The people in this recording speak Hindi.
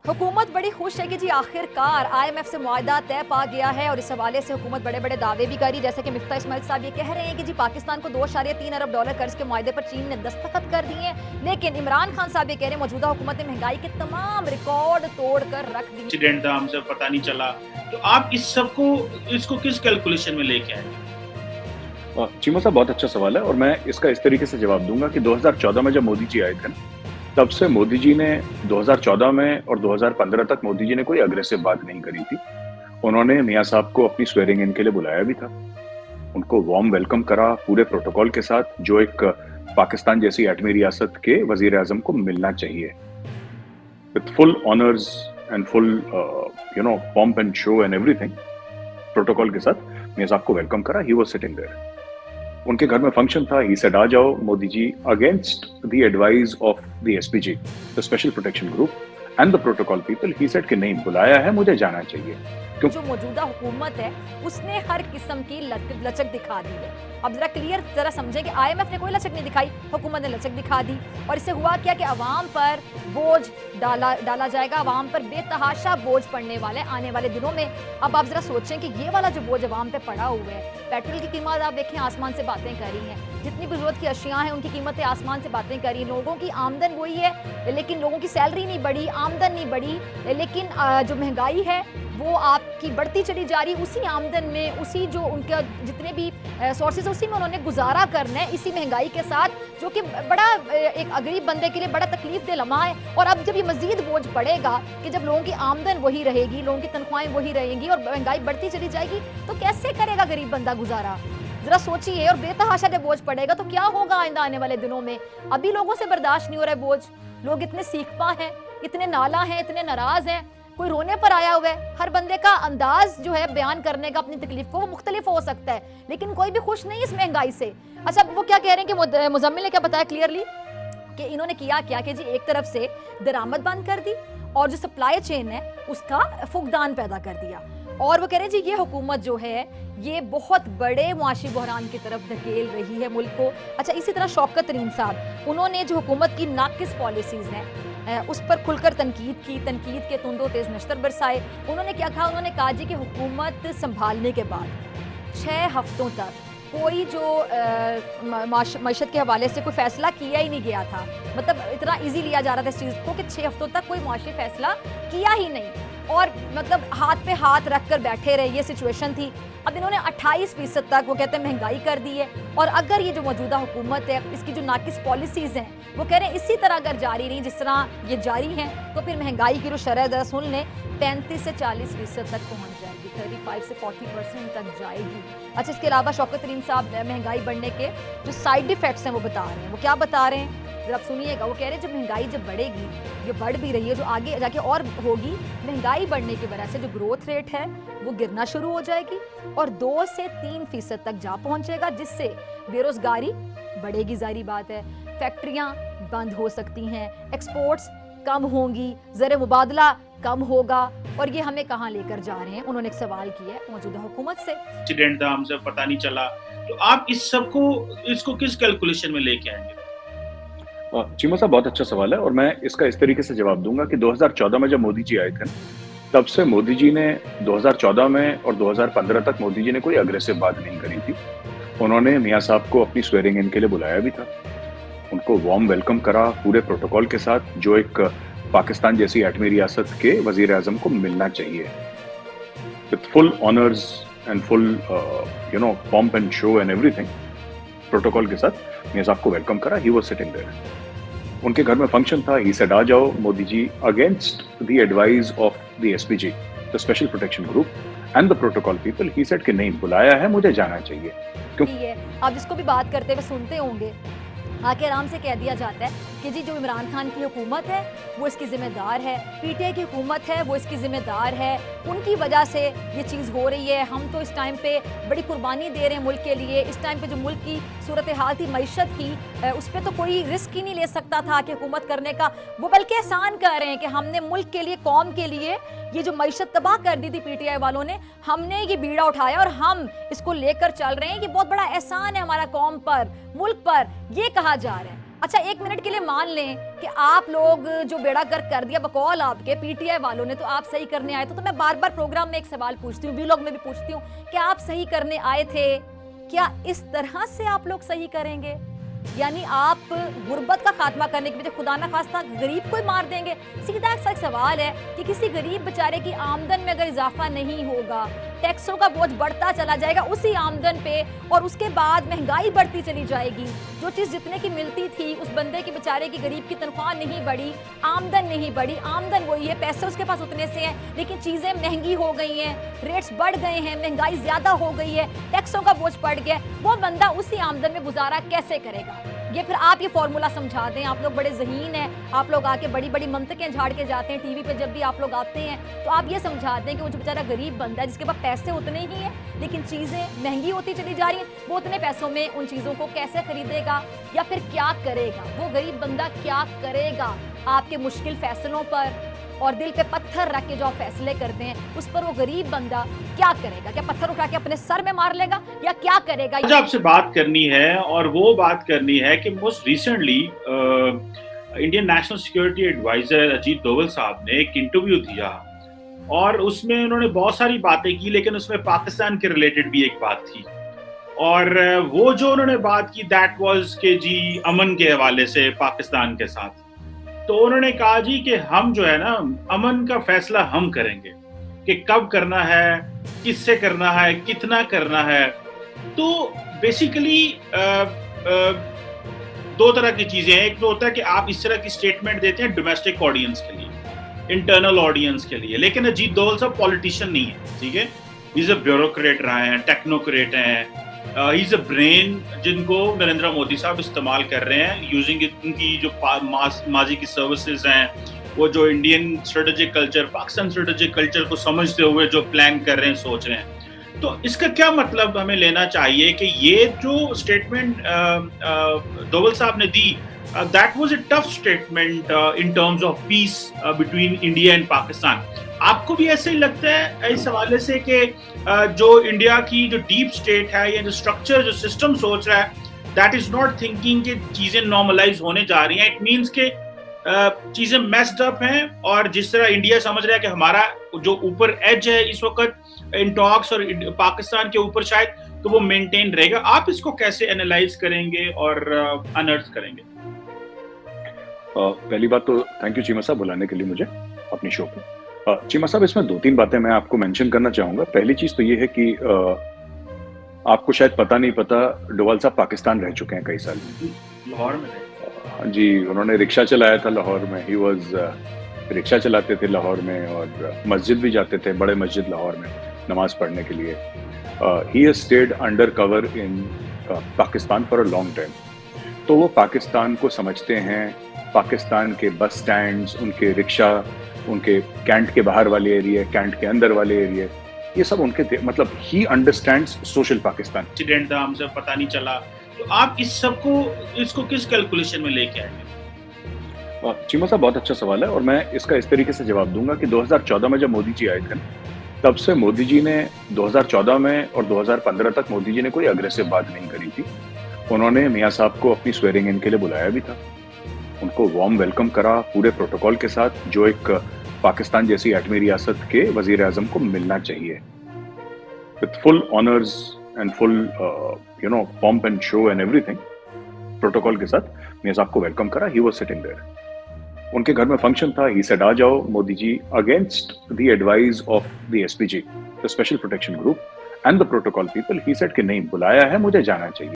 हुकूमत बड़ी खुश है कि जी आखिरकार आईएमएफ से मुआहदा तय पा गया है और इस हवाले से हुकूमत बड़े बड़े दावे भी करी, जैसे कि मिफ्ता इस्माइल साहब ये कह रहे हैं कि जी पाकिस्तान को $2.3 अरब कर्ज के मुआहदे पर चीन ने दस्तखत कर दिए। लेकिन इमरान खान साहब ये कह रहे हैं मौजूदा हुकूमत ने महंगाई के तमाम रिकॉर्ड तोड़ कर रख दिए। एक्सीडेंट था, हमसे पता नहीं चला। तो आप इस सबको इसको किस कैलकुलेशन में लेके आएंगे? चीमा साहब, बहुत अच्छा सवाल है और मैं इसका इस तरीके से जवाब दूंगा कि 2014 में जब मोदी जी आए थे ना, तब से मोदी जी ने 2014 में और 2015 तक मोदी जी ने कोई अग्रेसिव बात नहीं करी थी। उन्होंने मियां साहब को अपनी स्वेरिंग इन के लिए बुलाया भी था, उनको वार्म वेलकम करा पूरे प्रोटोकॉल के साथ, जो एक पाकिस्तान जैसी एटमी रियासत के वजीर आजम को मिलना चाहिए, with full honours and full pomp and show and everything. Protocol के साथ मियां साहब को वेलकम करा। ही वाज सिटिंग देयर, उनके घर में फंक्शन था। ही सेड आ जाओ Modi ji, against the advice of the SPG, the special protection group and the protocol people. He said कि नहीं, बुलाया है, मुझे जाना चाहिए। जो मौजूदा हुकूमत है उसने हर किस्म की लचक दिखा दी है। अब जरा क्लियर जरा समझें कि आईएमएफ ने कोई लचक नहीं दिखाई, हुकूमत ने लचक दिखा दी। और इससे हुआ क्या कि अवाम पर बोझ डाला जाएगा, अवाम पर बेतहाशा बोझ पड़ने वाले आने वाले दिनों में। अब आप जरा सोचें कि ये वाला जो बोझ अवाम पे पड़ा हुआ है, पेट्रोल की कीमत आप देखें आसमान से बातें कर रही हैं, जितनी भी जरूरत की अशियाँ हैं उनकी कीमतें आसमान से बातें कर रही हैं। लोगों की आमदन वही है, लेकिन लोगों की सैलरी नहीं बढ़ी, आमदन नहीं बढ़ी, लेकिन जो महंगाई है वो आपकी बढ़ती चली जा रही। उसी आमदन में, उसी जो उनका जितने भी सोर्सेज उसी में उन्होंने गुजारा करना है, इसी महंगाई के साथ, जो कि बड़ा एक गरीब बंदे के लिए बड़ा तकलीफ दे लम्हा है। और अब जब ये मजीद बोझ पड़ेगा कि जब लोगों की आमदन वही रहेगी, लोगों की तनख्वाहें वही रहेंगी और महंगाई बढ़ती चली जाएगी, तो कैसे करेगा गरीब बंदा गुजारा? जरा सोचिए। और बेतहाशा जब बोझ पड़ेगा तो क्या होगा आइंदा आने वाले दिनों में? अभी लोगों से बर्दाश्त नहीं हो रहा है बोझ, लोग इतने सीखपा हैं, इतने नाला हैं, इतने नाराज हैं, कोई रोने पर आया हुआ है। हर बंदे का अंदाज जो है बयान करने का अपनी तकलीफ को वो मुख्तलिफ हो सकता है, लेकिन कोई भी खुश नहीं इस महंगाई से। अच्छा, वो क्या कह रहे हैं कि मुजम्मिल ने क्या बताया क्लियरली कि इन्होंने किया क्या कि जी एक तरफ से दरामद बंद कर दी और जो सप्लाई चेन है उसका फुकदान पैदा कर दिया। और वो कह रहे हैं जी ये हुकूमत जो है ये बहुत बड़े मुआशी बहरान की तरफ धकेल रही है मुल्क को। अच्छा, इसी तरह शौकत तरीन साहब, उन्होंने जो हुकूमत की नाकिस पॉलिसीज हैं उस पर खुलकर तनकीद की, तनकीद के तुंदो तेज नश्तर बरसाए। उन्होंने क्या कहा? उन्होंने कहा जी कि हुकूमत संभालने के बाद 6 हफ्तों तक कोई जो मईशत के हवाले से कोई फैसला किया ही नहीं गया था। मतलब इतना इजी लिया जा रहा था इस चीज़ को कि 6 हफ्तों तक कोई मुआशी फैसला किया ही नहीं और मतलब हाथ पे हाथ रख कर बैठे रहे, ये सिचुएशन थी। अब इन्होंने 28% तक वो कहते हैं महंगाई कर दी है। और अगर ये जो मौजूदा हुकूमत है, इसकी जो नाकिस पॉलिसीज़ हैं, वो कह रहे हैं इसी तरह अगर जारी रही जिस तरह ये जारी हैं, तो फिर महंगाई की जो शरह ज़रा सुन लें, 35 से 40% तक पहुँच जाएगी, 35 से 40% तक जाएगी। अच्छा, इसके अलावा शौकत तरीन साहब महंगाई बढ़ने के जो साइड इफ़ेक्ट्स हैं वो बता रहे हैं। वो क्या बता रहे हैं जरा आप सुनिएगा। वो कह रहे हैं जब महंगाई जब बढ़ेगी, ये बढ़ भी रही है, जो आगे जाके और होगी, महंगाई बढ़ने की वजह से जो ग्रोथ रेट है वो गिरना शुरू हो जाएगी और 2 से 3% तक जा पहुंचेगा, जिससे बेरोजगारी बढ़ेगी, जाहिर बात है, फैक्ट्रियां बंद हो सकती हैं, एक्सपोर्ट्स कम होंगी, ज़र मुबादला कम होगा। और ये हमें कहाँ लेकर जा रहे हैं? उन्होंने एक सवाल किया है मौजूदा हुकूमत से। एक्सीडेंट था, हमसे पता नहीं चला। तो आप इस सबको इसको किस कैलकुलेशन में लेके आएंगे? चीमा साहब, बहुत अच्छा सवाल है और मैं इसका इस तरीके से जवाब दूंगा कि 2014 में जब मोदी जी आए थे ना, तब से मोदी जी ने 2014 में और 2015 तक मोदी जी ने कोई अग्रेसिव बात नहीं करी थी। उन्होंने मियां साहब को अपनी स्वेरिंग इन के लिए बुलाया भी था, उनको वार्म वेलकम करा पूरे प्रोटोकॉल के साथ, जो एक पाकिस्तान जैसी एटमी रियासत के वजीर आजम को मिलना चाहिए, with full honours and full pomp and show and everything. Protocol के साथ मियां साहब को वेलकम करा। ही वाज सिटिंग देयर, उनके घर में फंक्शन था। ही सेड आ जाओ Modi ji, against the advice of the SPG, the special protection group and the protocol people. He said कि नहीं, बुलाया है, मुझे जाना चाहिए। क्योंकि आप जिसको भी बात करते हुए सुनते होंगे, आके आराम से कह दिया जाता है कि जी जो इमरान खान की हुकूमत है वो इसकी जिम्मेदार है, पीटीआई की हुकूमत है वो इसकी जिम्मेदार है, उनकी वजह से ये चीज़ हो रही है। हम तो इस टाइम पे बड़ी कुर्बानी दे रहे हैं मुल्क के लिए। इस टाइम पे जो मुल्क की सूरत हाल थी मईशत की, उस पर तो कोई रिस्क ही नहीं ले सकता था कि हुकूमत करने का। वो बल्कि एहसान कर रहे हैं कि हमने मुल्क के लिए, कौम के लिए ये जो मईशत तबाह कर दी थी पीटीआई वालों ने, हमने ये बीड़ा उठाया और हम इसको लेकर चल रहे हैं। ये बहुत बड़ा एहसान है हमारा कौम पर, मुल्क पर, ये कहा जा रहा है। अच्छा, 1 मिनट के लिए मान लें कि आप लोग जो बेड़ा गर्क कर दिया बकौल आपके पीटीआई वालों ने, तो आप सही करने आए तो मैं बार-बार प्रोग्राम में एक सवाल पूछती हूँ, व्लॉग में भी पूछती हूँ, क्या आप सही करने आए थे? क्या इस तरह से आप लोग सही करेंगे? यानी आप गुर्बत का खात्मा करने के बजाय खुदा ना खास्ता गरीब को ही मार देंगे? सीधा सा सवाल है कि किसी गरीब बेचारे की आमदन में अगर इजाफा नहीं होगा, टैक्सों का बोझ बढ़ता चला जाएगा उसी आमदन पे, और उसके बाद महंगाई बढ़ती चली जाएगी। जो चीज़ जितने की मिलती थी उस बंदे की बेचारे की गरीब की तनख्वाह नहीं बढ़ी, आमदन नहीं बढ़ी, आमदन वही है, पैसे उसके पास उतने से हैं, लेकिन चीज़ें महंगी हो गई हैं, रेट्स बढ़ गए हैं, महंगाई ज़्यादा हो गई है, टैक्सों का बोझ बढ़ गया, वो बंदा उसी आमदन में गुजारा कैसे करेगा? ये फिर आप ये फॉर्मूला समझा दें। आप लोग बड़े ज़हीन हैं, आप लोग आके बड़ी बड़ी मंतकें झाड़ के जाते हैं टीवी पे जब भी आप लोग आते हैं, तो आप ये समझा दें कि वो जो बेचारा गरीब बंदा है जिसके पास पैसे उतने ही हैं लेकिन चीज़ें महंगी होती चली जा रही हैं, वो उतने पैसों में उन चीज़ों को कैसे खरीदेगा या फिर क्या करेगा? वो गरीब बंदा क्या करेगा आपके मुश्किल फैसलों पर और दिल पे पत्थर रख के जो आप फैसले करते हैं उस पर वो गरीब बंदा क्या करेगा? क्या पत्थर उठा के अपने सर में मार लेगा या क्या करेगा? आज आपसे बात करनी है, और वो बात करनी है कि most recently Indian national security adviser Ajit Doval साहब ने एक इंटरव्यू दिया और उसमें उन्होंने बहुत सारी बातें की, लेकिन उसमें पाकिस्तान के रिलेटेड भी एक बात थी। और वो जो उन्होंने बात की दैट वाज के जी अमन के हवाले से पाकिस्तान के साथ। तो उन्होंने कहा जी कि हम जो है ना अमन का फैसला हम करेंगे कि कब करना है, किससे करना है, कितना करना है। तो बेसिकली दो तरह की चीजें हैं। एक तो होता है कि आप इस तरह की स्टेटमेंट देते हैं डोमेस्टिक ऑडियंस के लिए, इंटरनल ऑडियंस के लिए, लेकिन अजीत डोवल साहब पॉलिटिशियन नहीं है, ठीक है। ही इज अ ब्यूरोक्रेट रहे हैं, टेक्नोक्रेट हैं, ही इज अ ब्रेन जिनको नरेंद्र मोदी साहब इस्तेमाल कर रहे हैं यूजिंग उनकी जो माजी की सर्विसेज हैं, वो जो Indian strategic culture, Pakistan strategic culture को समझते हुए जो प्लान कर रहे हैं, सोच रहे हैं। तो इसका क्या मतलब हमें लेना चाहिए कि ये जो स्टेटमेंट डोवल साहब ने दी, that was a tough statement in terms of peace between India and Pakistan. आपको भी ऐसे ही लगता है इस हवाले से कि जो इंडिया की जो डीप स्टेट है या जो स्ट्रक्चर, जो सिस्टम सोच रहा है, दैट इज नॉट थिंकिंग कि चीजें नॉर्मलाइज होने जा रही हैं। इट मीन्स के चीजें मेस्ड अप हैं, और जिस तरह इंडिया समझ रहा है कि हमारा जो ऊपर एज है इस वक्त इन टॉक्स और पाकिस्तान के ऊपर शायद, तो वो मेंटेन रहेगा। आप इसको कैसे एनालाइज करेंगे और अनर्थ करेंगे? पहली बात तो थैंक यू चीमा साहब बुलाने के लिए मुझे अपनी शो पे। चीमा साहब, इसमें 2-3 बातें मैं आपको मेंशन करना चाहूंगा। पहली चीज तो ये है कि आपको शायद पता नहीं पता, डोवाल साहब पाकिस्तान रह चुके हैं कई साल। लाहौर में जी, उन्होंने रिक्शा चलाया था लाहौर में। ही वाज रिक्शा चलाते थे लाहौर में और मस्जिद भी जाते थे, बड़े मस्जिद लाहौर में नमाज पढ़ने के लिए। He has stayed under cover in Pakistan for a long time. तो वो पाकिस्तान को समझते हैं, पाकिस्तान के बस स्टैंड्स, उनके रिक्शा, उनके कैंट के बाहर वाले एरिया, कैंट के अंदर वाले एरिया, ये सब उनके मतलब he understands social Pakistan. Accident था, हमसे पता नहीं चला, तो आप इस सबको इसको किस कैलकुलेशन में लेके आएंगे? चीमा साहब, बहुत अच्छा सवाल है और मैं इसका इस तरीके से जवाब दूंगा कि 2014 में जब मोदी जी आए थे, तब से मोदी जी ने 2014 में और 2015 तक मोदी जी ने कोई अग्रेसिव बात नहीं करी थी। उन्होंने मियाँ साहब को अपनी स्वेरिंग इन के लिए बुलाया भी था, उनको वार्म वेलकम करा पूरे प्रोटोकॉल के साथ, जो एक पाकिस्तान जैसी एटमी रियासत के वजीर आजम को मिलना चाहिए, with full honours and full pomp and show and everything, protocol के साथ मियाँ साहब को वेलकम करा। ही वाज सिटिंग देयर, उनके घर में फंक्शन था। ही सेड, आ जाओ Modi ji, against the advice of the SPG, the special protection group and the protocol people. He said कि नहीं, बुलाया है, मुझे जाना चाहिए।